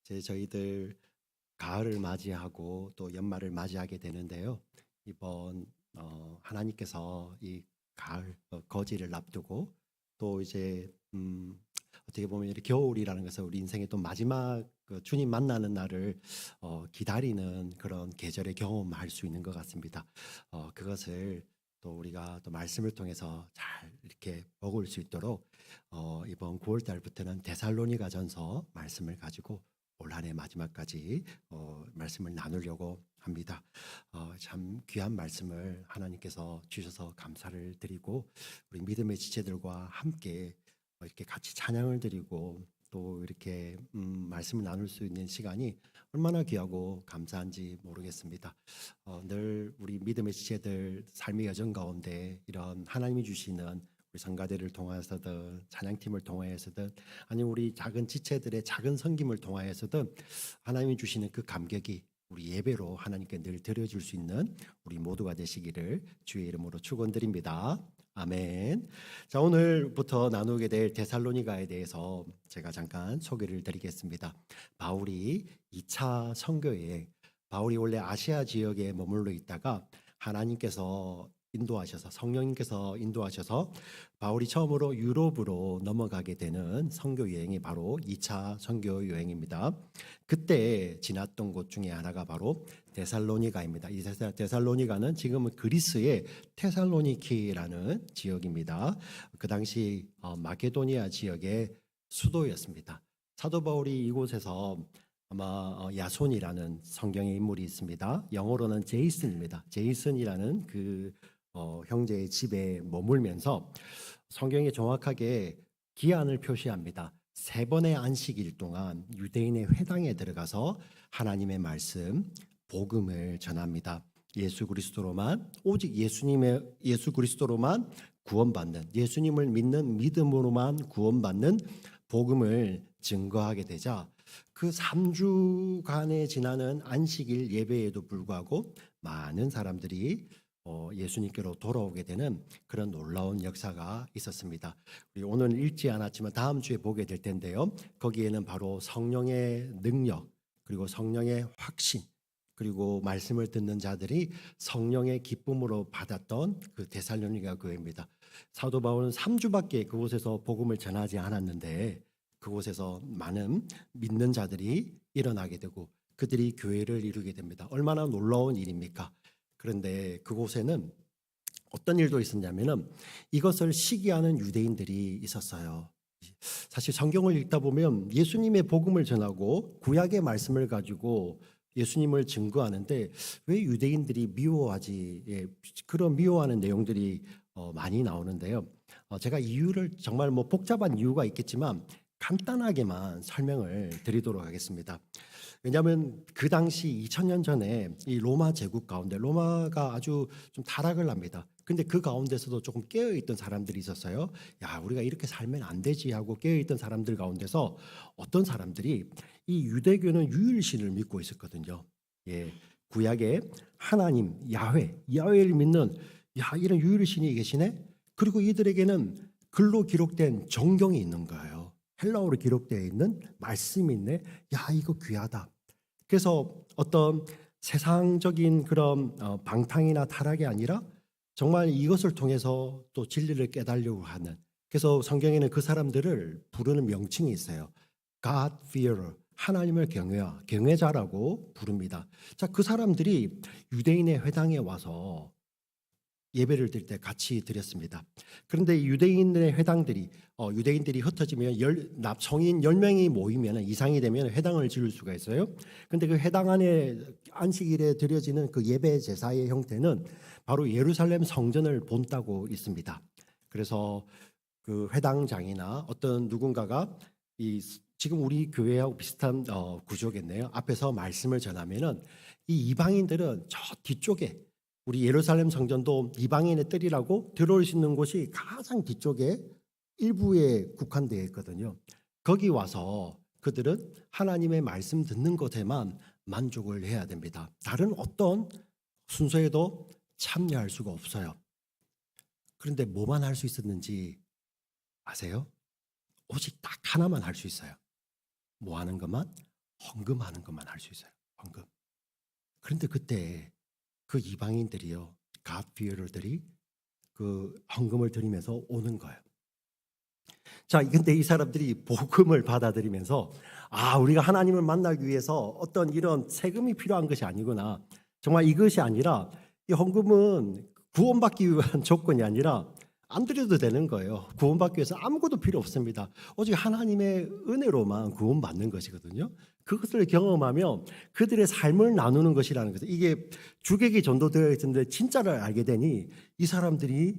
저희들 가을을 맞이하고 또 연말을 맞이하게 되는데요. 이번 하나님께서 이 가을 거지를 앞두고 또 이제 어떻게 보면 이렇게 겨울이라는 것은 우리 인생의 또 마지막 주님 만나는 날을 기다리는 그런 계절의 경험할 수 있는 것 같습니다. 그것을 또 우리가 또 말씀을 통해서 잘 이렇게 먹을 수 있도록 이번 9월 달부터는 데살로니가전서 말씀을 가지고 올 한 해 마지막까지 말씀을 나누려고 합니다. 참 귀한 말씀을 하나님께서 주셔서 감사를 드리고 우리 믿음의 지체들과 함께 이렇게 같이 찬양을 드리고 또 이렇게 말씀을 나눌 수 있는 시간이 얼마나 귀하고 감사한지 모르겠습니다. 늘 우리 믿음의 지체들 삶의 여정 가운데 이런 하나님이 주시는 우리 성가대를 통해서든 찬양팀을 통하여서든 아니면 우리 작은 지체들의 작은 섬김을 통하여서든 하나님이 주시는 그 감격이 우리 예배로 하나님께 늘 드려줄 수 있는 우리 모두가 되시기를 주의 이름으로 축원드립니다. 아멘. 자, 오늘부터 나누게 될 데살로니가에 대해서 제가 잠깐 소개를 드리겠습니다. 바울이 2차 선교여행, 바울이 원래 아시아 지역에 머물러 있다가 하나님께서 인도하셔서 성령님께서 인도하셔서 바울이 처음으로 유럽으로 넘어가게 되는 선교 여행이 바로 2차 선교 여행입니다. 그때 지났던 곳 중에 하나가 바로 데살로니가입니다. 이 데살로니가는 지금은 그리스의 테살로니키라는 지역입니다. 그 당시 마케도니아 지역의 수도였습니다. 사도 바울이 이곳에서 아마 야손이라는 성경의 인물이 있습니다. 영어로는 제이슨입니다. 제이슨이라는 그 형제의 집에 머물면서 성경에 정확하게 기한을 표시합니다. 3번의 안식일 동안 유대인의 회당에 들어가서 하나님의 말씀, 복음을 전합니다. 예수 그리스도로만, 오직 예수 그리스도로만 구원받는, 예수님을 믿는 믿음으로만 구원받는 복음을 증거하게 되자 그 3주간에 지나는 안식일 예배에도 불구하고 많은 사람들이 예수님께로 돌아오게 되는 그런 놀라운 역사가 있었습니다. 우리 오늘 읽지 않았지만 다음 주에 보게 될 텐데요. 거기에는 바로 성령의 능력, 그리고 성령의 확신, 그리고 말씀을 듣는 자들이 성령의 기쁨으로 받았던 그 데살로니가 교회입니다. 사도 바울은 3주밖에 그곳에서 복음을 전하지 않았는데 그곳에서 많은 믿는 자들이 일어나게 되고 그들이 교회를 이루게 됩니다. 얼마나 놀라운 일입니까? 그런데 그곳에는 어떤 일도 있었냐면은 이것을 시기하는 유대인들이 있었어요. 사실 성경을 읽다 보면 예수님의 복음을 전하고 구약의 말씀을 가지고 예수님을 증거하는데 왜 유대인들이 미워하지? 그런 미워하는 내용들이 많이 나오는데요. 제가 이유를 정말 뭐 복잡한 이유가 있겠지만 간단하게만 설명을 드리도록 하겠습니다. 왜냐하면 그 당시 2000년 전에 이 로마 제국 가운데 로마가 아주 좀 타락을 합니다. 근데 그 가운데서도 조금 깨어있던 사람들이 있었어요. 야, 우리가 이렇게 살면 안 되지 하고 깨어있던 사람들 가운데서 어떤 사람들이 이 유대교는 유일신을 믿고 있었거든요. 예, 구약에 하나님 야훼를 믿는 이런 유일신이 계시네. 그리고 이들에게는 글로 기록된 정경이 있는 거예요. 헬라어로 기록되어 있는 말씀이 있네. 야, 이거 귀하다. 그래서 어떤 세상적인 그런 방탕이나 타락이 아니라 정말 이것을 통해서 또 진리를 깨달으려고 하는, 그래서 성경에는 그 사람들을 부르는 명칭이 있어요. God fearer, 하나님을 경외자라고 부릅니다. 자, 그 사람들이 유대인의 회당에 와서 예배를 드릴 때 같이 드렸습니다. 그런데 유대인의 회당들이 유대인들이 흩어지면 성인 10명이 모이면 이상이 되면 회당을 지을 수가 있어요. 그런데 그 회당 안에 안식일에 드려지는 그 예배 제사의 형태는 바로 예루살렘 성전을 본따고 있습니다. 그래서 그 회당장이나 어떤 누군가가 지금 우리 교회하고 비슷한 구조겠네요. 앞에서 말씀을 전하면은 이 이방인들은 저 뒤쪽에, 우리 예루살렘 성전도 이방인의 뜰이라고 들어올 수 있는 곳이 가장 뒤쪽에 일부에 국한되어 있거든요. 거기 와서 그들은 하나님의 말씀 듣는 것에만 만족을 해야 됩니다. 다른 어떤 순서에도 참여할 수가 없어요. 그런데 뭐만 할 수 있었는지 아세요? 오직 딱 하나만 할 수 있어요. 뭐 하는 것만? 헌금하는 것만 할 수 있어요. 헌금. 그런데 그때 그 이방인들이요, 갓피어들이 그 헌금을 드리면서 오는 거예요. 자, 근데 이 사람들이 복음을 받아들이면서 우리가 하나님을 만나기 위해서 어떤 이런 세금이 필요한 것이 아니구나. 정말 이것이 아니라 이 헌금은 구원받기 위한 조건이 아니라 안 드려도 되는 거예요. 구원받기 위해서 아무것도 필요 없습니다. 오직 하나님의 은혜로만 구원받는 것이거든요. 그것을 경험하며 그들의 삶을 나누는 것이라는 것은 이게 주객이 전도되어 있는데 진짜를 알게 되니 이 사람들이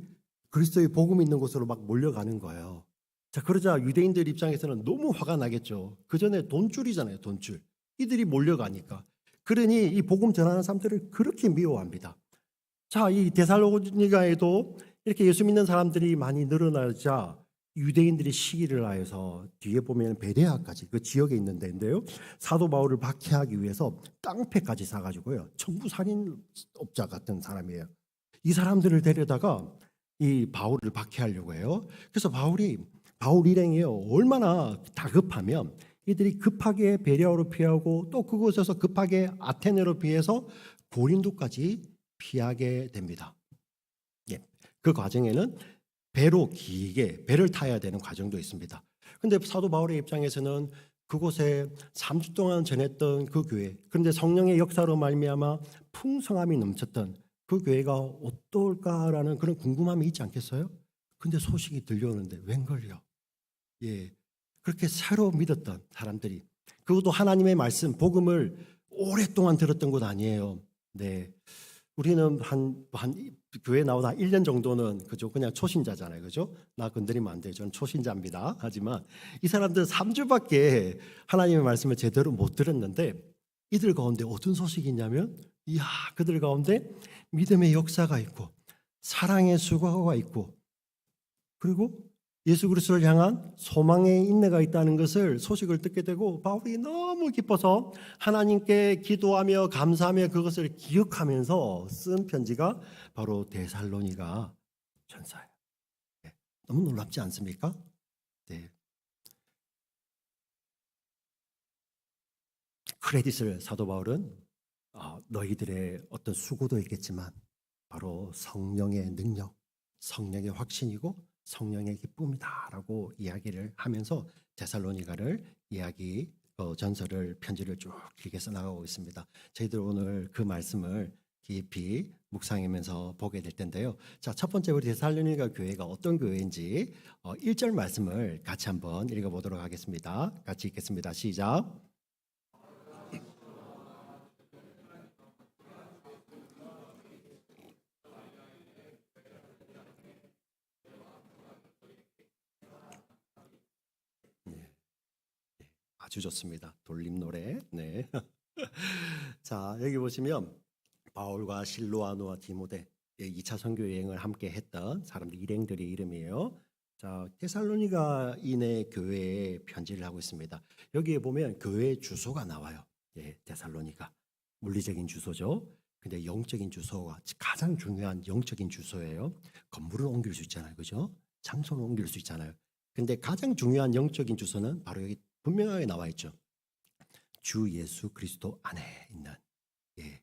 그리스도의 복음 있는 곳으로 막 몰려가는 거예요. 자, 그러자 유대인들 입장에서는 너무 화가 나겠죠. 그 전에 돈줄이잖아요, 돈줄. 이들이 몰려가니까. 그러니 이 복음 전하는 사람들을 그렇게 미워합니다. 자, 이 데살로니가에도 이렇게 예수 믿는 사람들이 많이 늘어나자 유대인들이 시기를 하여서 뒤에 보면 베레아까지 그 지역에 있는 데인데요. 사도 바울을 박해하기 위해서 땅패까지 사가지고요. 천부살인업자 같은 사람이에요. 이 사람들을 데려다가 이 바울을 박해하려고 해요. 그래서 바울 일행이요, 얼마나 다급하면 이들이 급하게 베레아로 피하고 또 그곳에서 급하게 아테네로 피해서 고린도까지 피하게 됩니다. 예, 그 과정에는 배로 길게 배를 타야 되는 과정도 있습니다. 그런데 사도 바울의 입장에서는 그곳에 3주 동안 전했던 그 교회, 그런데 성령의 역사로 말미암아 풍성함이 넘쳤던 그 교회가 어떨까라는 그런 궁금함이 있지 않겠어요? 근데 소식이 들려오는데 웬걸요? 예, 그렇게 새로 믿었던 사람들이, 그것도 하나님의 말씀, 복음을 오랫동안 들었던 곳 아니에요. 네, 우리는 한 교회 나오다 1년 정도는 그죠, 그냥 초신자잖아요, 그죠? 나 건드리면 안 돼요. 저는 초신자입니다. 하지만 이 사람들은 3주밖에 하나님의 말씀을 제대로 못 들었는데 이들 가운데 어떤 소식이 있냐면, 이야, 그들 가운데 믿음의 역사가 있고 사랑의 수고가 있고 그리고 예수 그리스도를 향한 소망의 인내가 있다는 것을 소식을 듣게 되고 바울이 너무 기뻐서 하나님께 기도하며 감사하며 그것을 기억하면서 쓴 편지가 바로 데살로니가 전서예요. 네. 너무 놀랍지 않습니까? 네. 크레딧을 사도 바울은 너희들의 어떤 수고도 있겠지만 바로 성령의 능력, 성령의 확신이고 성령의 기쁨이다라고 이야기를 하면서 데살로니가를 전서를 편지를 쭉 길게 써나가고 있습니다. 저희들 오늘 그 말씀을 깊이 묵상하면서 보게 될 텐데요. 자, 첫 번째 우리 데살로니가 교회가 어떤 교회인지 1절 말씀을 같이 한번 읽어보도록 하겠습니다. 같이 읽겠습니다. 시작. 아주 좋습니다. 돌림 노래. 네. 자, 여기 보시면 바울과 실로아노와 디모데 2차 선교 여행을 함께 했던 사람들 일행들의 이름이에요. 자, 데살로니가인의 교회에 편지를 하고 있습니다. 여기에 보면 교회 주소가 나와요. 예, 데살로니가 물리적인 주소죠. 근데 영적인 주소가 가장 중요한 영적인 주소예요. 건물을 옮길 수 있잖아요, 그죠? 장소를 옮길 수 있잖아요. 근데 가장 중요한 영적인 주소는 바로 여기 분명하게 나와 있죠. 주 예수 그리스도 안에 있는, 예,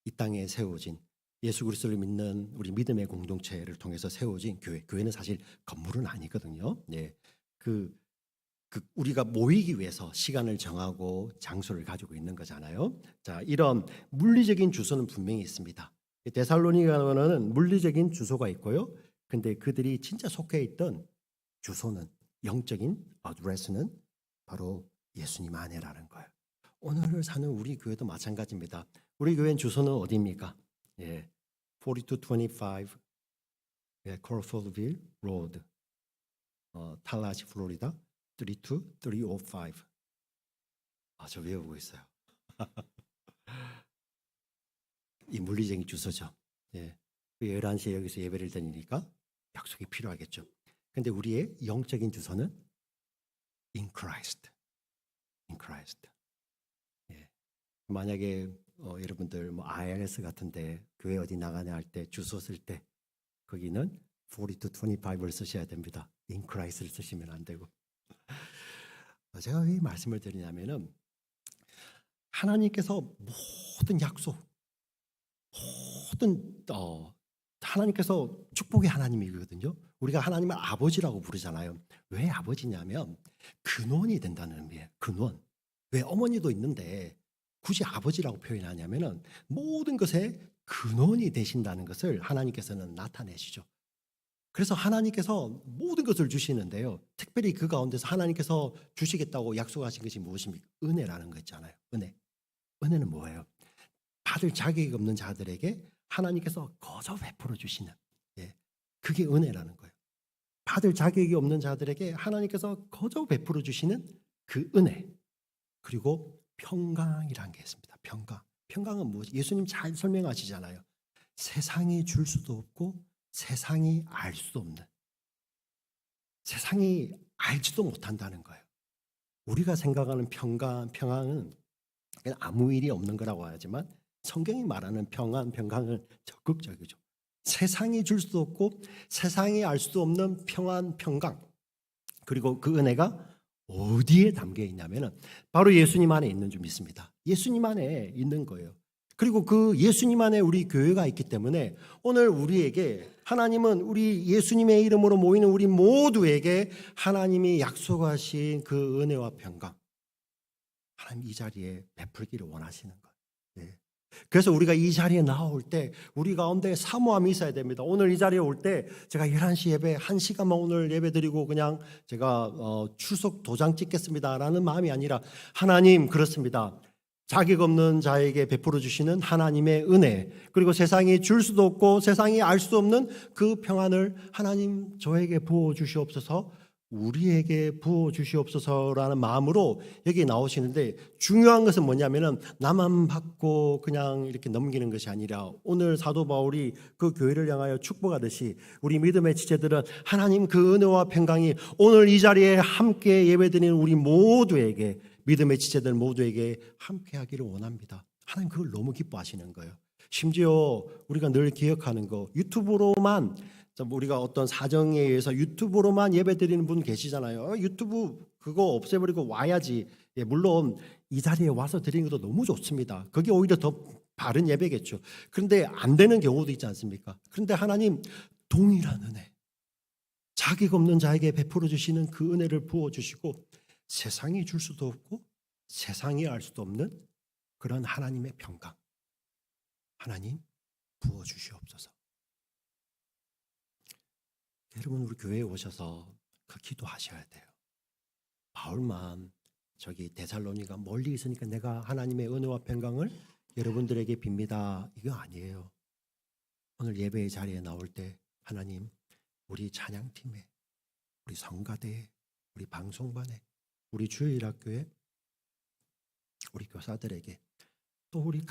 이 땅에 세워진 예수 그리스도를 믿는 우리 믿음의 공동체를 통해서 세워진 교회. 교회는 사실 건물은 아니거든요. 예, 우리가 모이기 위해서 시간을 정하고 장소를 가지고 있는 거잖아요. 자, 이런 물리적인 주소는 분명히 있습니다. 데살로니가는 물리적인 주소가 있고요. 근데 그들이 진짜 속해 있던 주소는, 영적인 어드레스는 바로 예수님 안에라는 거예요. 오늘 사는 우리 교회도 마찬가지입니다. 우리 교회 주소는 어디입니까? 예, 4225 코럴포드빌 로드, 탈라시 플로리다 32305. 저 외우고 있어요. 이 물리적인 주소죠. 예, 11시에 여기서 예배를 드리니까 약속이 필요하겠죠. 근데 우리의 영적인 주소는 in Christ. in Christ. 예. 만약에 여러분들 IRS 같은데 교회 어디 나가냐 할 때 주소 쓸 때 거기는 4225를 쓰셔야 됩니다. in Christ를 쓰시면 안 되고. 제가 왜 말씀을 드리냐면은 하나님께서 모든 약속, 모든 하나님께서 축복의 하나님이거든요. 우리가 하나님을 아버지라고 부르잖아요. 왜 아버지냐면 근원이 된다는 의미예요. 근원. 왜 어머니도 있는데 굳이 아버지라고 표현하냐면은 모든 것의 근원이 되신다는 것을 하나님께서는 나타내시죠. 그래서 하나님께서 모든 것을 주시는데요. 특별히 그 가운데서 하나님께서 주시겠다고 약속하신 것이 무엇입니까? 은혜라는 거 있잖아요. 은혜. 은혜는 뭐예요? 받을 자격이 없는 자들에게 하나님께서 거저 베풀어 주시는, 예, 그게 은혜라는 거예요. 받을 자격이 없는 자들에게 하나님께서 거저 베풀어 주시는 그 은혜. 그리고 평강이라는 게 있습니다. 평강. 평강은 무엇이? 예수님 잘 설명하시잖아요. 세상이 줄 수도 없고 세상이 알 수도 없는, 세상이 알지도 못한다는 거예요. 우리가 생각하는 평강은 그냥 아무 일이 없는 거라고 하지만 성경이 말하는 평강은 적극적이죠. 세상이 줄 수도 없고 세상이 알 수도 없는 평강. 그리고 그 은혜가 어디에 담겨 있냐면은 바로 예수님 안에 있는 줄 믿습니다. 예수님 안에 있는 거예요. 그리고 그 예수님 안에 우리 교회가 있기 때문에 오늘 우리에게 하나님은 우리 예수님의 이름으로 모이는 우리 모두에게 하나님이 약속하신 그 은혜와 평강, 하나님 이 자리에 베풀기를 원하시는 거예요. 예. 그래서 우리가 이 자리에 나올 때 우리 가운데 사모함이 있어야 됩니다. 오늘 이 자리에 올 때 제가 11시 예배 1시간만 오늘 예배 드리고 그냥 제가 출석 도장 찍겠습니다라는 마음이 아니라, 하나님 그렇습니다. 자격 없는 자에게 베풀어 주시는 하나님의 은혜, 그리고 세상이 줄 수도 없고 세상이 알 수도 없는 그 평안을 하나님 저에게 부어 주시옵소서, 우리에게 부어 주시옵소서라는 마음으로 여기 나오시는데, 중요한 것은 뭐냐면은 나만 받고 그냥 이렇게 넘기는 것이 아니라 오늘 사도 바울이 그 교회를 향하여 축복하듯이 우리 믿음의 지체들은 하나님 그 은혜와 평강이 오늘 이 자리에 함께 예배드리는 우리 모두에게, 믿음의 지체들 모두에게 함께 하기를 원합니다. 하나님 그걸 너무 기뻐하시는 거예요. 심지어 우리가 늘 기억하는 거, 유튜브로만, 우리가 어떤 사정에 의해서 유튜브로만 예배 드리는 분 계시잖아요. 유튜브 그거 없애버리고 와야지. 예, 물론 이 자리에 와서 드리는 것도 너무 좋습니다. 그게 오히려 더 바른 예배겠죠. 그런데 안 되는 경우도 있지 않습니까? 그런데 하나님 동일한 은혜, 자격 없는 자에게 베풀어 주시는 그 은혜를 부어 주시고 세상이 줄 수도 없고 세상이 알 수도 없는 그런 하나님의 평강, 하나님 부어 주시옵소서. 여러분 우리 교회에 오셔서 그 기도하셔야 돼요. 바울만 저기 데살로니가 멀리 있으니까 내가 하나님의 은혜와 평강을 여러분들에게 빕니다, 이거 아니에요. 오늘 예배의 자리에 나올 때 하나님 우리 찬양팀에, 우리 성가대에, 우리 방송반에, 우리 주일학교에, 우리 교사들에게, 또 우리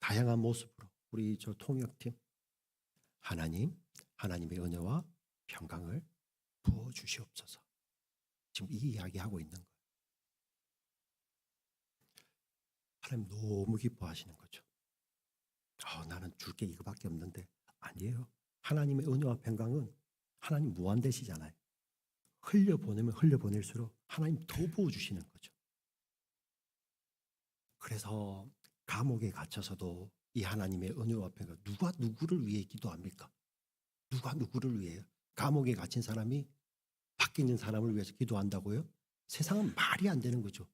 다양한 모습으로 우리 저 통역팀, 하나님의 은혜와 평강을 부어 주시옵소서. 지금 이 이야기하고 있는 거예요. 하나님 너무 기뻐하시는 거죠. 나는 줄 게 이거밖에 없는데, 아니에요. 하나님의 은혜와 평강은 하나님 무한대시잖아요. 흘려보내면 흘려보낼수록 하나님 더 부어주시는 거죠. 그래서 감옥에 갇혀서도 이 하나님의 은혜와 평강, 누가 누구를 위해 기도합니까? 누가 누구를 위해요? 감옥에 갇힌 사람이 밖에 있는 사람을 위해서 기도한다고요? 세상은 말이 안 되는 거죠.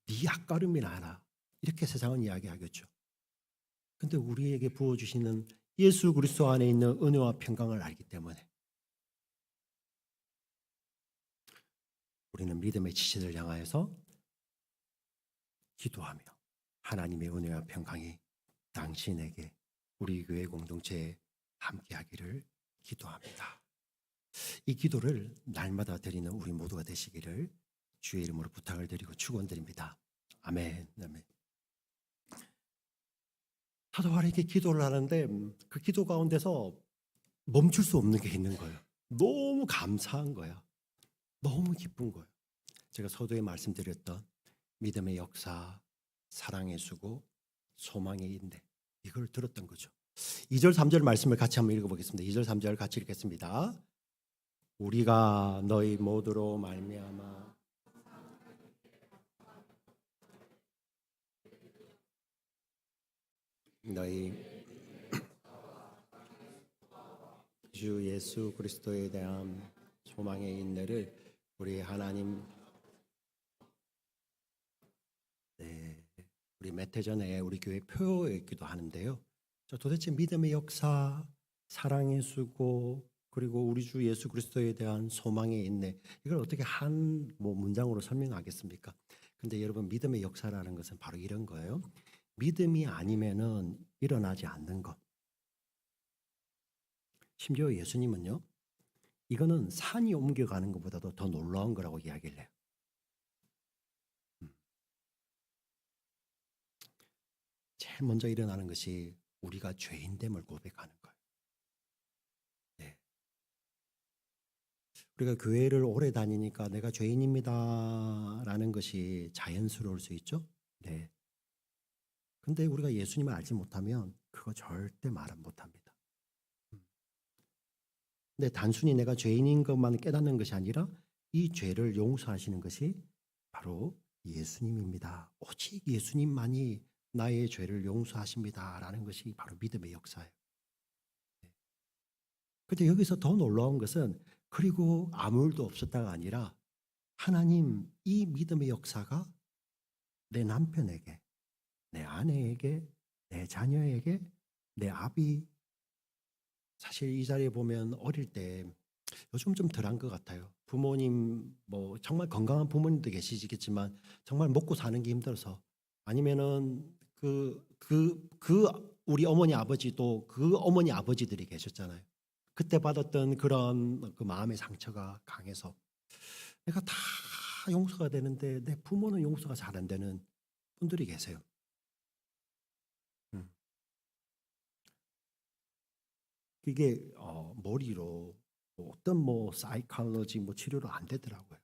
네 앞가름이나 하라, 이렇게 세상은 이야기하겠죠. 근데 우리에게 부어주시는 예수 그리스도 안에 있는 은혜와 평강을 알기 때문에 우리는 믿음의 지체들 향하여서 기도하며 하나님의 은혜와 평강이 당신에게, 우리 교회 공동체에 함께하기를 기도합니다. 이 기도를 날마다 드리는 우리 모두가 되시기를 주의 이름으로 부탁을 드리고 축원드립니다. 아멘. 아멘. 사도 바울에게 기도를 하는데 그 기도 가운데서 멈출 수 없는 게 있는 거예요. 너무 감사한 거야. 너무 기쁜 거예요. 제가 서두에 말씀드렸던 믿음의 역사, 사랑의 수고, 소망의 인내, 이걸 들었던 거죠. 2절 3절 말씀을 같이 한번 읽어보겠습니다. 2절 3절 같이 읽겠습니다. 우리가 너희 모두로 말미암아 너희 주 예수 그리스도에 대한 소망의 인내를 우리 하나님, 네, 우리 몇 해 전에 우리 교회 표였기도 하는데요. 저 도대체 믿음의 역사, 사랑의 수고, 그리고 우리 주 예수 그리스도에 대한 소망의 인내, 이걸 어떻게 한 문장으로 설명하겠습니까? 근데 여러분, 믿음의 역사라는 것은 바로 이런 거예요. 믿음이 아니면은 일어나지 않는 것. 심지어 예수님은요, 이거는 산이 옮겨가는 것보다도 더 놀라운 거라고 이야기를 해요. 제일 먼저 일어나는 것이 우리가 죄인됨을 고백하는 거예요. 네. 우리가 교회를 오래 다니니까 내가 죄인입니다라는 것이 자연스러울 수 있죠. 네. 근데 우리가 예수님을 알지 못하면 그거 절대 말 못합니다. 근데 단순히 내가 죄인인 것만 깨닫는 것이 아니라 이 죄를 용서하시는 것이 바로 예수님입니다. 오직 예수님만이 나의 죄를 용서하십니다라는 것이 바로 믿음의 역사예요. 근데 여기서 더 놀라운 것은 그리고 아무 일도 없었다가 아니라 하나님, 이 믿음의 역사가 내 남편에게, 내 아내에게, 내 자녀에게, 내 아비, 사실 이 자리에 보면 어릴 때 요즘 좀 덜한 것 같아요. 부모님 정말 건강한 부모님도 계시겠지만 정말 먹고 사는 게 힘들어서, 아니면은 우리 어머니 아버지도 그 어머니 아버지들이 계셨잖아요. 그때 받았던 그런 그 마음의 상처가 강해서 내가 다 용서가 되는데 내 부모는 용서가 잘 안 되는 분들이 계세요. 음. 이게 머리로 어떤 사이콜로지 치료로 안 되더라고요.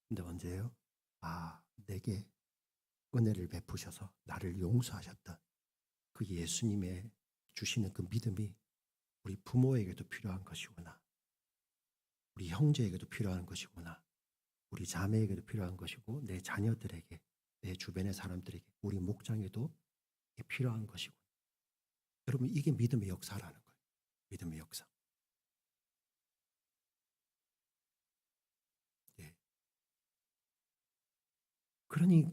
근데 언제예요? 내게 은혜를 베푸셔서 나를 용서하셨던 그 예수님의 주시는 그 믿음이 우리 부모에게도 필요한 것이구나. 우리 형제에게도 필요한 것이구나. 우리 자매에게도 필요한 것이고 내 자녀들에게, 내 주변의 사람들에게, 우리 목장에도 필요한 것이고. 여러분, 이게 믿음의 역사라는 거예요. 믿음의 역사. 예. 그러니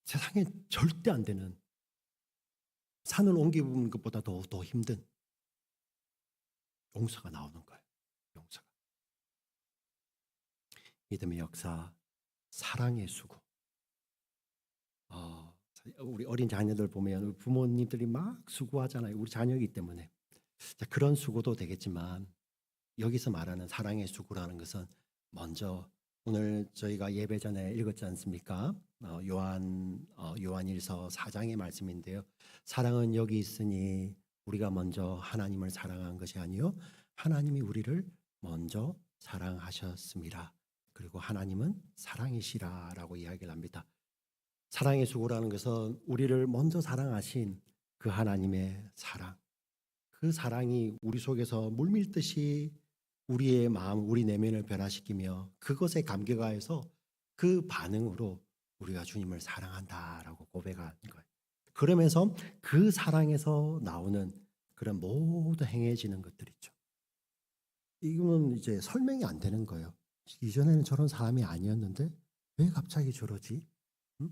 세상에 절대 안 되는, 산을 옮기는 것보다 더 힘든 용서가 나오는 거예요. 용서가. 믿음의 역사, 사랑의 수고. 우리 어린 자녀들 보면 부모님들이 막 수고하잖아요. 우리 자녀이기 때문에. 자, 그런 수고도 되겠지만 여기서 말하는 사랑의 수고라는 것은 먼저 오늘 저희가 예배 전에 읽었지 않습니까? 요한일서 4장의 말씀인데요. 사랑은 여기 있으니 우리가 먼저 하나님을 사랑한 것이 아니요 하나님이 우리를 먼저 사랑하셨습니다. 그리고 하나님은 사랑이시라라고 이야기를 합니다. 사랑의 수고라는 것은 우리를 먼저 사랑하신 그 하나님의 사랑, 그 사랑이 우리 속에서 물밀듯이 우리의 마음, 우리 내면을 변화시키며 그것에 감격하여서 그 반응으로 우리가 주님을 사랑한다라고 고백하는 거예요. 그러면서 그 사랑에서 나오는 그런 모두 행해지는 것들 있죠. 이거는 이제 설명이 안 되는 거예요. 이전에는 저런 사람이 아니었는데 왜 갑자기 저러지? 응?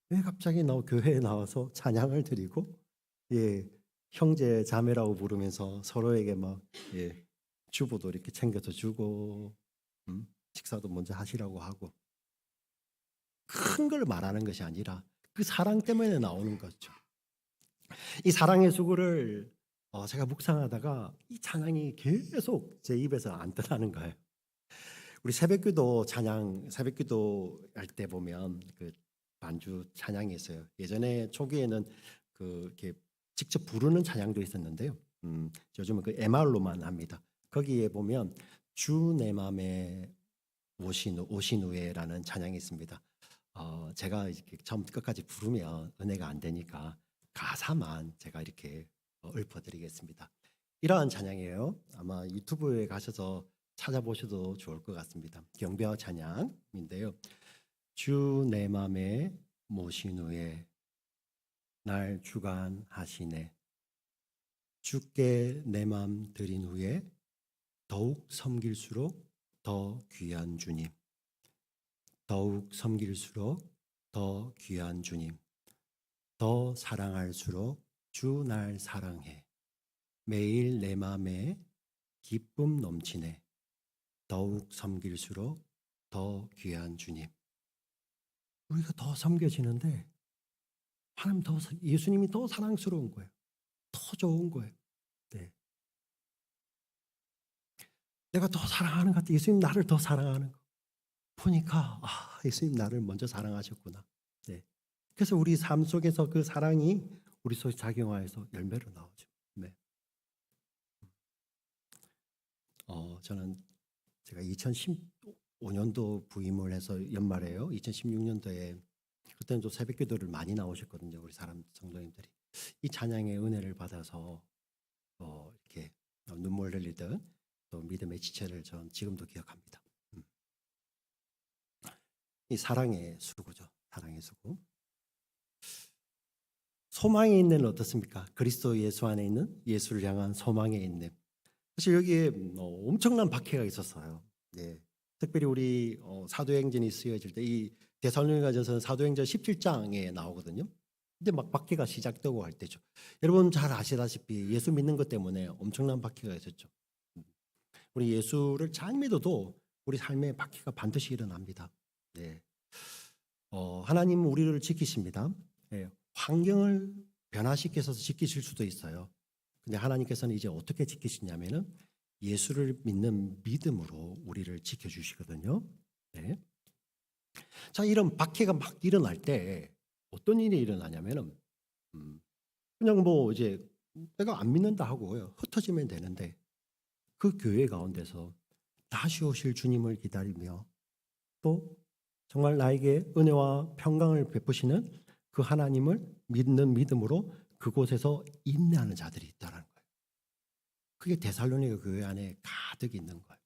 왜 갑자기 교회에 나와서 찬양을 드리고, 형제 자매라고 부르면서 서로에게 주부도 이렇게 챙겨서 주고, 식사도 먼저 하시라고 하고, 큰 걸 말하는 것이 아니라 그 사랑 때문에 나오는 거죠. 이 사랑의 수고를 제가 묵상하다가 이 찬양이 계속 제 입에서 안 떠나는 거예요. 우리 새벽기도 할 때 보면 그 반주 찬양이 있어요. 예전에 초기에는 이렇게 직접 부르는 찬양도 있었는데요. 요즘은 그 MR로만 합니다. 거기에 보면 주 내 맘에 오신 후에라는 찬양이 있습니다. 제가 이렇게 처음 끝까지 부르면 은혜가 안 되니까 가사만 제가 이렇게 읊어드리겠습니다. 이러한 찬양이에요. 아마 유튜브에 가셔서 찾아보셔도 좋을 것 같습니다. 경배와 찬양인데요. 주 내 맘에 모신 후에 날 주관하시네. 주께 내 맘 드린 후에 더욱 섬길수록 더 귀한 주님, 더욱 섬길수록 더 귀한 주님, 더 사랑할수록 주 날 사랑해. 매일 내 맘에 기쁨 넘치네. 더욱 섬길수록 더 귀한 주님. 우리가 더 섬겨지는데 하나님 예수님이 더 사랑스러운 거예요. 더 좋은 거예요. 네. 내가 더 사랑하는 것 같아. 예수님 나를 더 사랑하는 거 보니까 예수님 나를 먼저 사랑하셨구나. 네. 그래서 우리 삶 속에서 그 사랑이 우리 속에 작용하여서 열매로 나오죠. 네. 저는 제가 2015년도 부임을 해서 연말에요. 2016년도에 그때는 또 새벽기도를 많이 나오셨거든요. 우리 성도님들이 이 찬양의 은혜를 받아서 이렇게 눈물 흘리던 또 믿음의 지체를 전 지금도 기억합니다. 이 사랑의 수고죠. 사랑의 수고. 소망의 인내는 어떻습니까? 그리스도 예수 안에 있는 예수를 향한 소망의 인내. 사실 여기에 엄청난 박해가 있었어요. 네. 특별히 우리 사도행전이 쓰여질 때 이 데살로니가전서는 사도행전 17장에 나오거든요. 근데 막 박해가 시작되고 할 때죠. 여러분 잘 아시다시피 예수 믿는 것 때문에 엄청난 박해가 있었죠. 우리 예수를 잘 믿어도 우리 삶에 박해가 반드시 일어납니다. 네. 하나님은 우리를 지키십니다. 네. 환경을 변화시켜서 지키실 수도 있어요. 근데 하나님께서는 이제 어떻게 지키시냐면은 예수를 믿는 믿음으로 우리를 지켜주시거든요. 네. 자, 이런 박해가 막 일어날 때 어떤 일이 일어나냐면은 그냥 뭐 이제 내가 안 믿는다 하고 흩어지면 되는데 그 교회 가운데서 다시 오실 주님을 기다리며 또 정말 나에게 은혜와 평강을 베푸시는 그 하나님을 믿는 믿음으로 그곳에서 인내하는 자들이 있다는 거예요. 그게 데살로니가 교회 안에 가득 있는 거예요.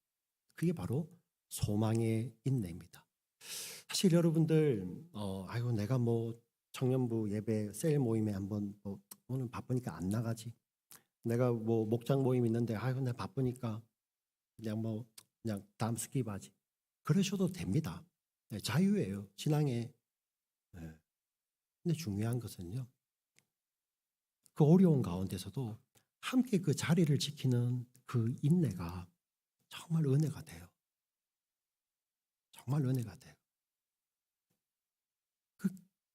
그게 바로 소망의 인내입니다. 사실 여러분들 아이고 내가 뭐 청년부 예배 셀 모임에 한번 오늘 바쁘니까 안 나가지. 내가 뭐 목장 모임 있는데 아이고 내가 바쁘니까 그냥 다음 스킵하지. 그러셔도 됩니다. 네, 자유예요. 신앙에. 네. 근데 중요한 것은요. 그 어려운 가운데서도 함께 그 자리를 지키는 그 인내가 정말 은혜가 돼요. 정말 은혜가 돼요.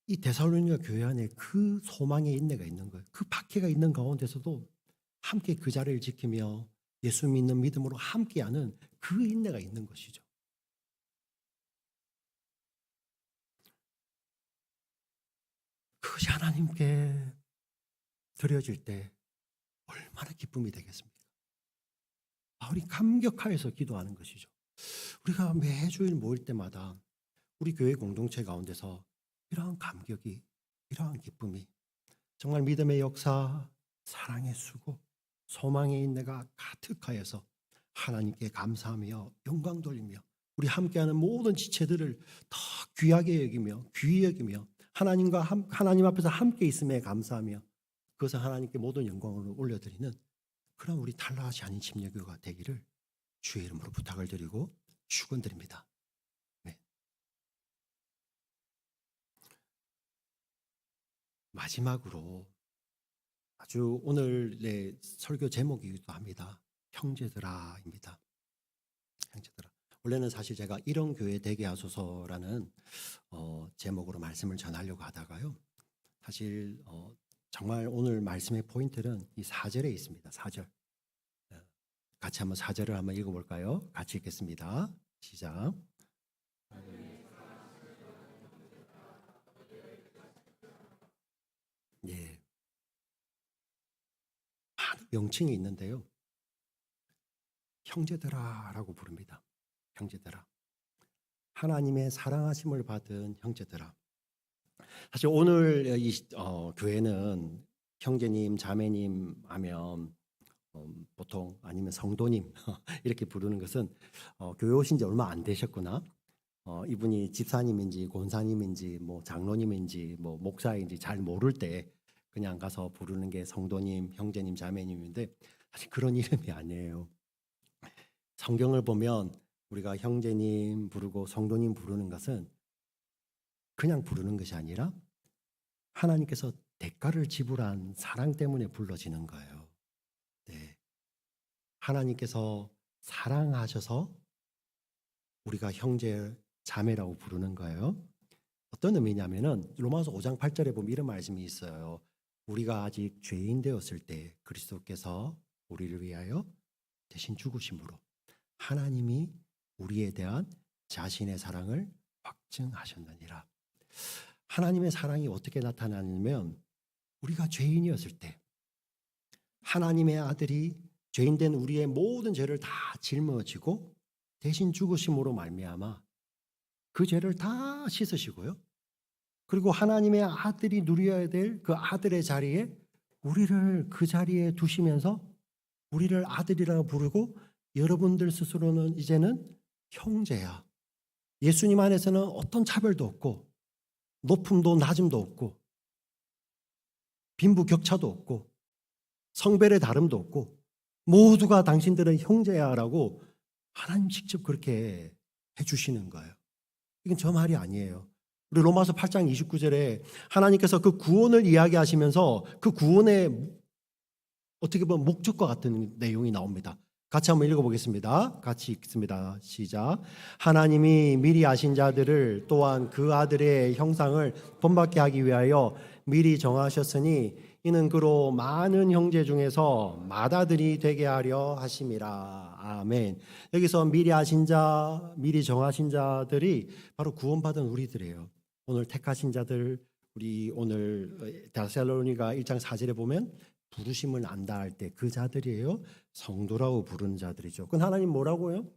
이 데살로니가 교회 안에 그 소망의 인내가 있는 거예요. 그 박해가 있는 가운데서도 함께 그 자리를 지키며 예수 믿는 믿음으로 함께하는 그 인내가 있는 것이죠. 그것이 하나님께 드려질 때 얼마나 기쁨이 되겠습니까? 우리 감격하여서 기도하는 것이죠. 우리가 매주일 모일 때마다 우리 교회 공동체 가운데서 이러한 감격이, 이러한 기쁨이 정말 믿음의 역사, 사랑의 수고, 소망의 인내가 가득하여서 하나님께 감사하며 영광 돌리며 우리 함께하는 모든 지체들을 더 귀하게 여기며 귀히 여기며 하나님 앞에서 함께 있음에 감사하며 그것을 하나님께 모든 영광을 올려드리는 그런 우리 탈라하지 않은 침례교가 되기를 주의 이름으로 부탁을 드리고 축원드립니다. 네. 마지막으로 아주 오늘의 설교 제목이기도 합니다. 형제들아입니다. 형제들아. 원래는 사실 제가 이런 교회 되게 하소서라는 제목으로 말씀을 전하려고 하다가요. 사실 정말 오늘 말씀의 포인트는 이 4절에 있습니다. 4절. 같이 한번 4절을 한번 읽어볼까요? 같이 읽겠습니다. 시작. 예. 명칭이 있는데요. 형제들아라고 부릅니다. 형제들아. 하나님의 사랑하심을 받은 형제들아. 사실 오늘 이 교회는 형제님, 자매님 하면 보통 아니면 성도님 이렇게 부르는 것은 교회 오신 지 얼마 안 되셨구나. 이분이 집사님인지 권사님인지 뭐 장로님인지 뭐 목사인지 잘 모를 때 그냥 가서 부르는 게 성도님, 형제님, 자매님인데 사실 그런 이름이 아니에요. 성경을 보면 우리가 형제님 부르고 성도님 부르는 것은 그냥 부르는 것이 아니라 하나님께서 대가를 지불한 사랑 때문에 불러지는 거예요. 네. 하나님께서 사랑하셔서 우리가 형제, 자매라고 부르는 거예요. 어떤 의미냐면은 로마서 5장 8절에 보면 이런 말씀이 있어요. 우리가 아직 죄인 되었을 때 그리스도께서 우리를 위하여 대신 죽으심으로 하나님이 우리에 대한 자신의 사랑을 확증하셨느니라. 하나님의 사랑이 어떻게 나타나냐면 우리가 죄인이었을 때 하나님의 아들이 죄인된 우리의 모든 죄를 다 짊어지고 대신 죽으심으로 말미암아 그 죄를 다 씻으시고요. 그리고 하나님의 아들이 누려야 될 그 아들의 자리에 우리를 그 자리에 두시면서 우리를 아들이라고 부르고 여러분들 스스로는 이제는 형제야. 예수님 안에서는 어떤 차별도 없고 높음도 낮음도 없고 빈부격차도 없고 성별의 다름도 없고 모두가 당신들은 형제야라고 하나님 직접 그렇게 해주시는 거예요. 이건 저 말이 아니에요. 우리 로마서 8장 29절에 하나님께서 그 구원을 이야기하시면서 그 구원의 어떻게 보면 목적과 같은 내용이 나옵니다. 같이 한번 읽어보겠습니다. 같이 읽습니다. 시작. 하나님이 미리 아신 자들을 또한 그 아들의 형상을 본받게 하기 위하여 미리 정하셨으니 이는 그로 많은 형제 중에서 맏아들이 되게 하려 하심이라. 아멘. 여기서 미리 아신 자, 미리 정하신 자들이 바로 구원받은 우리들이에요. 오늘 택하신 자들, 우리 오늘 데살로니가 1장 4절에 보면 부르심을 안다 할 때 그 자들이에요. 성도라고 부르는 자들이죠. 그건 하나님 뭐라고요?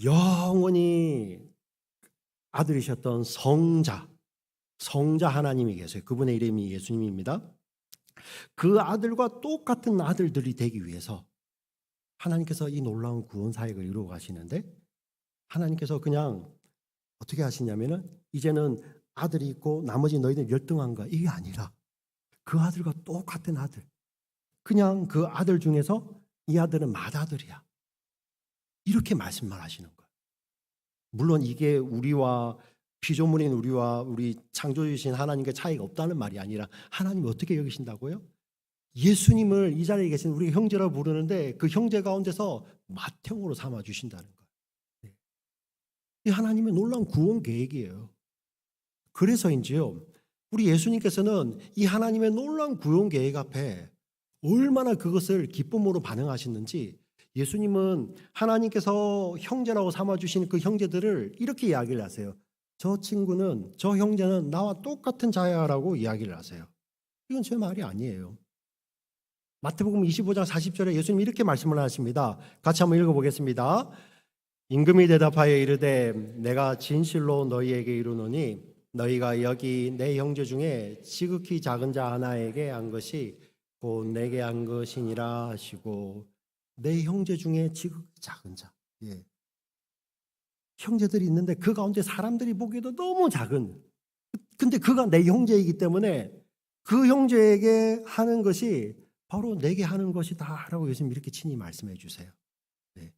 영원히 아들이셨던 성자 하나님이 계세요. 그분의 이름이 예수님입니다. 그 아들과 똑같은 아들들이 되기 위해서 하나님께서 이 놀라운 구원 사역을 이루어 가시는데 하나님께서 그냥 어떻게 하시냐면은 이제는 아들이 있고 나머지 너희들 열등한가 이게 아니라 그 아들과 똑같은 아들, 그냥 그 아들 중에서 이 아들은 맏아들이야. 이렇게 말씀만 하시는 거예요. 물론 이게 우리와 피조물인 우리와 우리 창조주신 하나님과 차이가 없다는 말이 아니라 하나님이 어떻게 여기신다고요? 예수님을 이 자리에 계신 우리 형제라고 부르는데 그 형제 가운데서 맏형으로 삼아 주신다는 거예요. 이 하나님의 놀라운 구원 계획이에요. 그래서인지요, 우리 예수님께서는 이 하나님의 놀라운 구원 계획 앞에 얼마나 그것을 기쁨으로 반응하셨는지 예수님은 하나님께서 형제라고 삼아주신 그 형제들을 이렇게 이야기를 하세요. 저 친구는, 저 형제는 나와 똑같은 자야라고 이야기를 하세요. 이건 제 말이 아니에요. 마태복음 25장 40절에 예수님이 이렇게 말씀을 하십니다. 같이 한번 읽어보겠습니다. 임금이 대답하여 이르되 내가 진실로 너희에게 이르노니 너희가 여기 내 형제 중에 지극히 작은 자 하나에게 한 것이 곧 내게 한 것이니라 하시고, 내 형제 중에 지극히 작은 자, 예. 형제들이 있는데 그 가운데 사람들이 보기에도 너무 작은, 근데 그가 내 형제이기 때문에 그 형제에게 하는 것이 바로 내게 하는 것이다 라고 예수님 이렇게 친히 말씀해 주세요. 네.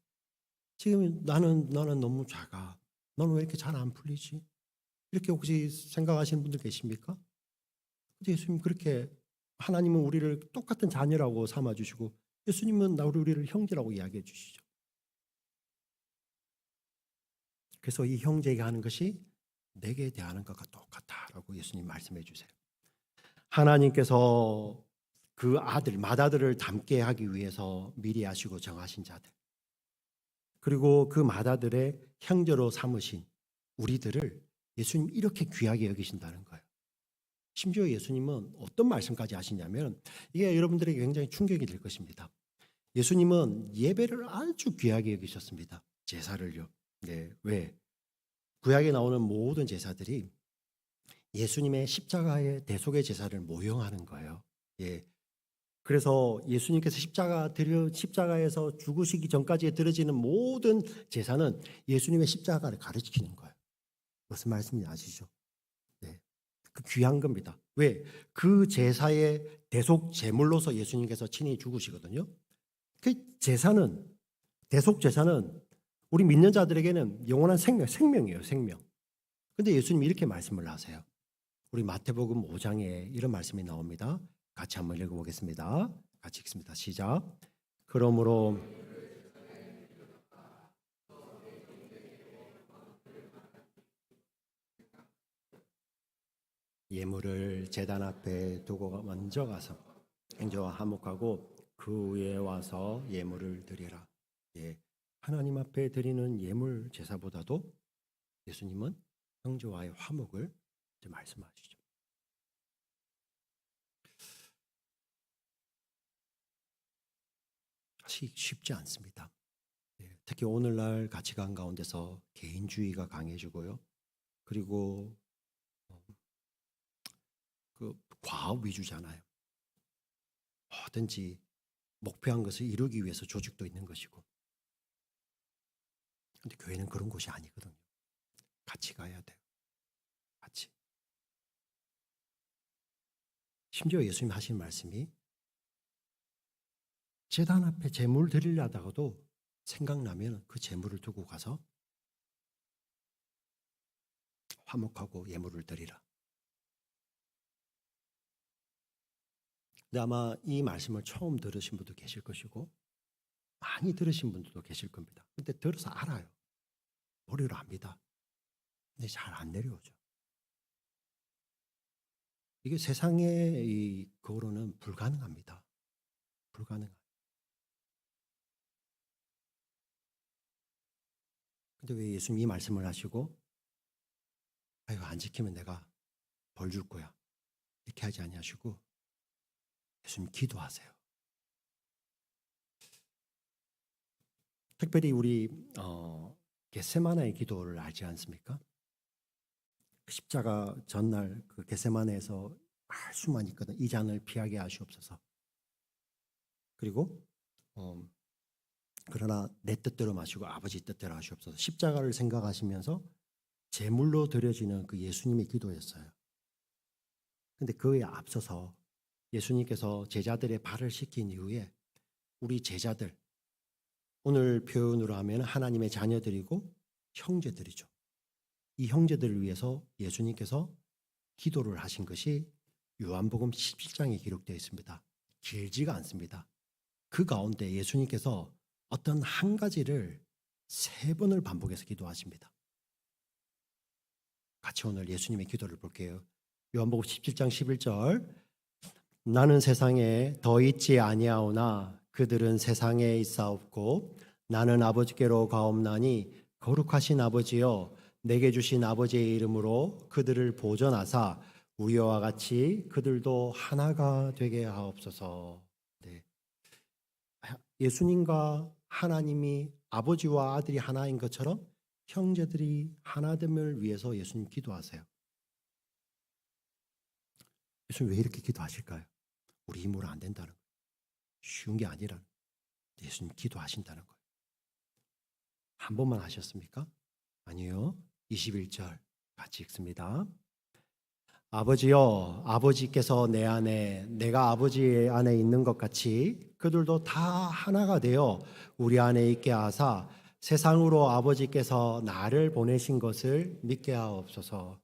지금 나는 너무 작아, 너는 왜 이렇게 잘 안 풀리지? 이렇게 혹시 생각하시는 분들 계십니까? 예수님 그렇게, 하나님은 우리를 똑같은 자녀라고 삼아주시고 예수님은 우리를 형제라고 이야기해 주시죠. 그래서 이 형제에게 하는 것이 내게 대하는 것과 똑같다라고 예수님 말씀해 주세요. 하나님께서 그 아들, 맏아들을 닮게 하기 위해서 미리 아시고 정하신 자들, 그리고 그 맏아들의 형제로 삼으신 우리들을 예수님 이렇게 귀하게 여기신다는 거예요. 심지어 예수님은 어떤 말씀까지 하시냐면 이게 여러분들에게 굉장히 충격이 될 것입니다. 예수님은 예배를 아주 귀하게 여기셨습니다. 제사를요. 네, 왜? 구약에 나오는 모든 제사들이 예수님의 십자가의 대속의 제사를 모형하는 거예요. 예. 그래서 예수님께서 십자가에서 죽으시기 전까지 드려지는 모든 제사는 예수님의 십자가를 가르치는 거예요. 무슨 말씀인지 아시죠? 네. 그 귀한 겁니다. 왜? 그 제사의 대속 제물로서 예수님께서 친히 죽으시거든요. 그 제사는, 대속 제사는 우리 믿는 자들에게는 영원한 생명이에요, 생명. 근데 예수님이 이렇게 말씀을 하세요. 우리 마태복음 5장에 이런 말씀이 나옵니다. 같이 한번 읽어보겠습니다. 같이 읽습니다. 시작. 그러므로 예물을 제단 앞에 두고 먼저 가서 행저와 화목하고 그 위에 와서 예물을 드리라. 예, 하나님 앞에 드리는 예물 제사보다도 예수님은 형제와의 화목을 말씀하시죠. 쉽지 않습니다. 예, 특히 오늘날 가치관 가운데서 개인주의가 강해지고요. 그리고 그 과업 위주잖아요. 뭐든지 목표한 것을 이루기 위해서 조직도 있는 것이고. 근데 교회는 그런 곳이 아니거든요. 같이 가야 돼요. 같이. 심지어 예수님 하신 말씀이 제단 앞에 제물 드리려다가도 생각나면 그 제물을 두고 가서 화목하고 예물을 드리라. 근데 아마 이 말씀을 처음 들으신 분도 계실 것이고 많이 들으신 분들도 계실 겁니다. 근데 들어서 알아요. 머리로 압니다. 근데 잘 안 내려오죠. 이게 세상의 이 거로는 불가능합니다. 불가능합니다. 근데 왜 예수님이 말씀을 하시고 아이고 안 지키면 내가 벌 줄 거야 이렇게 하지 아니하시고 예수님 기도하세요. 특별히 우리 겟세마네의 기도를 알지 않습니까? 십자가 전날 그 겟세마네에서 할 수만 있거든. 이 잔을 피하게 하시옵소서. 그리고 그러나 내 뜻대로 마시고 아버지 뜻대로 하시옵소서. 십자가를 생각하시면서 제물로 드려지는 그 예수님의 기도였어요. 근데 그에 앞서서 예수님께서 제자들의 발을 씻긴 이후에 우리 제자들, 오늘 표현으로 하면 하나님의 자녀들이고 형제들이죠. 이 형제들을 위해서 예수님께서 기도를 하신 것이 요한복음 17장에 기록되어 있습니다. 길지가 않습니다. 그 가운데 예수님께서 어떤 한 가지를 3번을 반복해서 기도하십니다. 같이 오늘 예수님의 기도를 볼게요. 요한복음 17장 11절 나는 세상에 더 있지 아니하오나 그들은 세상에 있사옵고 나는 아버지께로 가옵나니 거룩하신 아버지여 내게 주신 아버지의 이름으로 그들을 보존하사 우리와 같이 그들도 하나가 되게 하옵소서. 네. 예수님과 하나님이 아버지와 아들이 하나인 것처럼 형제들이 하나됨을 위해서 예수님 기도하세요. 예수님 왜 이렇게 기도하실까요? 우리 힘으로 안 된다는 거예요. 쉬운 게 아니라 예수님 기도하신다는 거예요. 한 번만 하셨습니까? 아니요. 21절 같이 읽습니다. 아버지여, 아버지께서 내 안에, 내가 아버지 안에 있는 것 같이 그들도 다 하나가 되어 우리 안에 있게 하사 세상으로 아버지께서 나를 보내신 것을 믿게 하옵소서.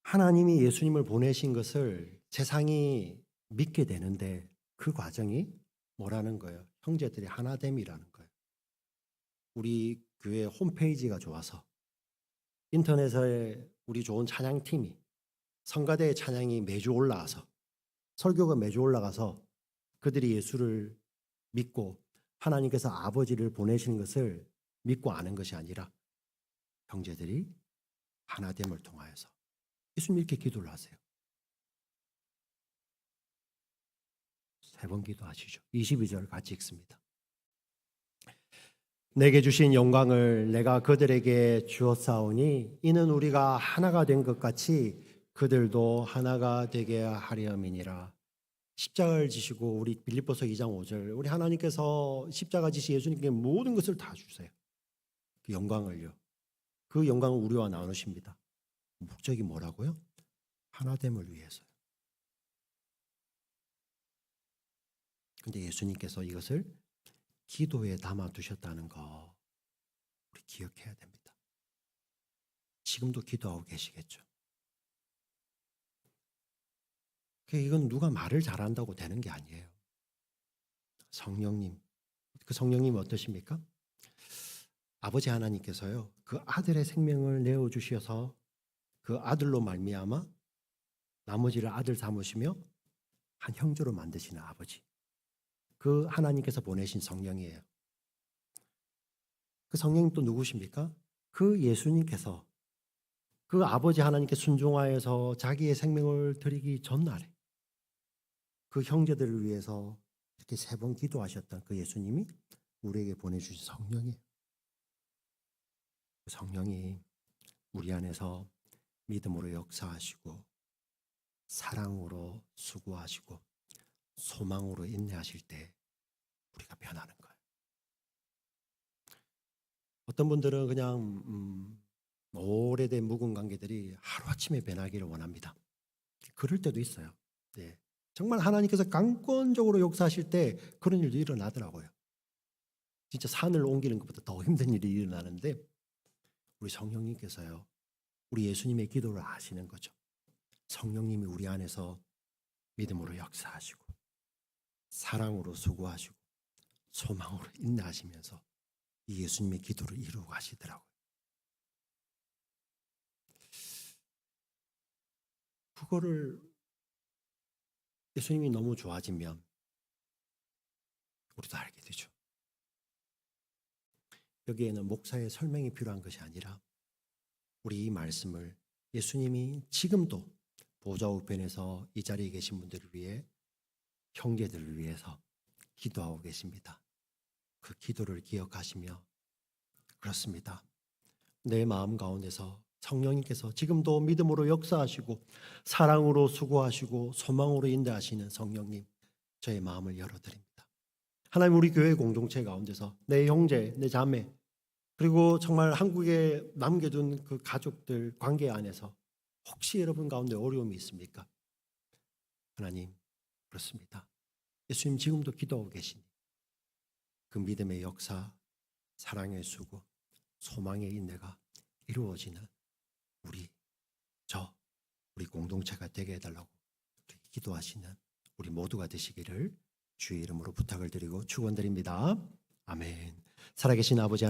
하나님이 예수님을 보내신 것을 세상이 믿게 되는데 그 과정이 뭐라는 거예요? 형제들이 하나됨이라는 거예요. 우리 교회 홈페이지가 좋아서 인터넷에 우리 좋은 찬양팀이 성가대의 찬양이 매주 올라와서 설교가 매주 올라가서 그들이 예수를 믿고 하나님께서 아버지를 보내신 것을 믿고 아는 것이 아니라 형제들이 하나됨을 통하여서 예수님 이렇게 기도를 하세요. 3번 기도하시죠. 22절 같이 읽습니다. 내게 주신 영광을 내가 그들에게 주었사오니 이는 우리가 하나가 된 것 같이 그들도 하나가 되게 하려함이니라. 십자가를 지시고 우리 빌립보서 2장 5절 우리 하나님께서 십자가 지시 예수님께 모든 것을 다 주세요. 그 영광을요. 그 영광을 우리와 나누십니다. 목적이 뭐라고요? 하나됨을 위해서요. 근데 예수님께서 이것을 기도에 담아 두셨다는 거 우리 기억해야 됩니다. 지금도 기도하고 계시겠죠. 이건 누가 말을 잘한다고 되는 게 아니에요. 성령님, 그 성령님이 어떠십니까? 아버지 하나님께서요, 그 아들의 생명을 내어 주셔서 그 아들로 말미암아 나머지를 아들 삼으시며 한 형제로 만드시는 아버지, 그 하나님께서 보내신 성령이에요. 그 성령님 또 누구십니까? 그 예수님께서 그 아버지 하나님께 순종하여서 자기의 생명을 드리기 전날에 그 형제들을 위해서 이렇게 3번 기도하셨던 그 예수님이 우리에게 보내주신 성령이에요. 그 성령이 우리 안에서 믿음으로 역사하시고 사랑으로 수고하시고 소망으로 인내하실 때 우리가 변하는 거예요. 어떤 분들은 그냥 오래된 묵은 관계들이 하루아침에 변하기를 원합니다. 그럴 때도 있어요. 네. 정말 하나님께서 강권적으로 역사하실 때 그런 일도 일어나더라고요. 진짜 산을 옮기는 것보다 더 힘든 일이 일어나는데 우리 성령님께서요, 우리 예수님의 기도를 아시는 거죠. 성령님이 우리 안에서 믿음으로 역사하시고 사랑으로 수고하시고 소망으로 인내하시면서 이 예수님의 기도를 이루고 가시더라고요. 그거를 예수님이 너무 좋아지면 우리도 알게 되죠. 여기에는 목사의 설명이 필요한 것이 아니라 우리 이 말씀을 예수님이 지금도 보좌 우편에서 이 자리에 계신 분들을 위해 형제들을 위해서 기도하고 계십니다. 그 기도를 기억하시며 그렇습니다. 내 마음 가운데서 성령님께서 지금도 믿음으로 역사하시고 사랑으로 수고하시고 소망으로 인도하시는 성령님, 저의 마음을 열어드립니다. 하나님, 우리 교회 공동체 가운데서 내 형제, 내 자매, 그리고 정말 한국에 남겨둔 그 가족들 관계 안에서 혹시 여러분 가운데 어려움이 있습니까? 하나님, 그렇습니다. 예수님 지금도 기도하고 계시니 그 믿음의 역사, 사랑의 수고, 소망의 인내가 이루어지는 우리 공동체가 되게 해달라고 기도하시는 우리 모두가 되시기를 주의 이름으로 부탁을 드리고 축원드립니다. 아멘. 살아계신 아버지 하나님,